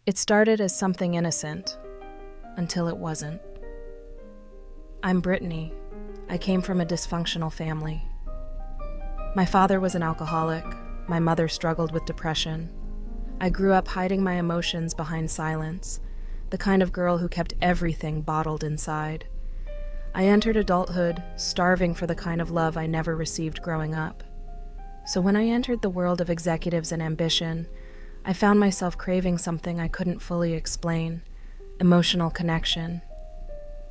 It started as something innocent, until it wasn't. I'm Brittany. I came from a dysfunctional family. My father was an alcoholic. My mother struggled with depression. I grew up hiding my emotions behind silence, the kind of girl who kept everything bottled inside. I entered adulthood starving for the kind of love I never received growing up. So when I entered the world of executives and ambition, I found myself craving something I couldn't fully explain, emotional connection.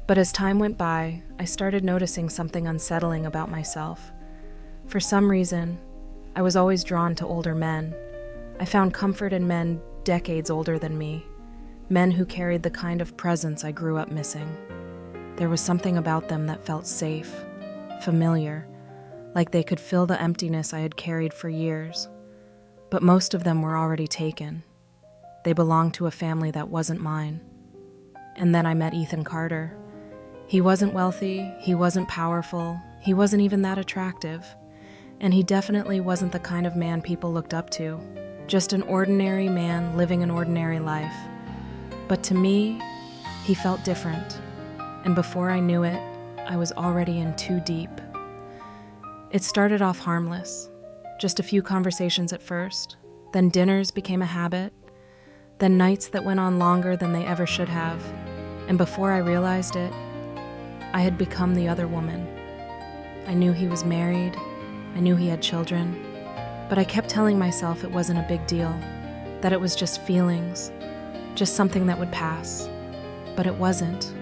But as time went by, I started noticing something unsettling about myself. For some reason, I was always drawn to older men. I found comfort in men decades older than me, men who carried the kind of presence I grew up missing. There was something about them that felt safe, familiar, like they could fill the emptiness I had carried for years. But most of them were already taken. They belonged to a family that wasn't mine. And then I met Ethan Carter. He wasn't wealthy, he wasn't powerful, he wasn't even that attractive. And he definitely wasn't the kind of man people looked up to. Just an ordinary man living an ordinary life. But to me, he felt different. And before I knew it, I was already in too deep. It started off harmless. Just a few conversations at first, then dinners became a habit, then nights that went on longer than they ever should have, and before I realized it, I had become the other woman. I knew he was married, I knew he had children, but I kept telling myself it wasn't a big deal, that it was just feelings, just something that would pass. But it wasn't.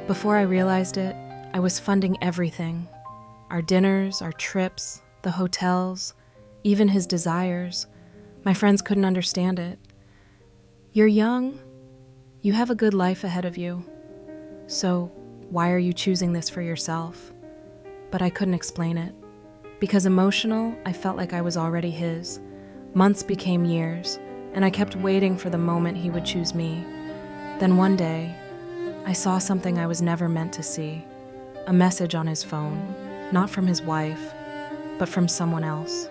Before I realized it, I was funding everything. Our dinners, our trips, the hotels, even his desires. My friends couldn't understand it. You're young. You have a good life ahead of you. So why are you choosing this for yourself? But I couldn't explain it. Because emotional, I felt like I was already his. Months became years, and I kept waiting for the moment he would choose me. Then one day, I saw something I was never meant to see. A message on his phone, not from his wife, but from someone else.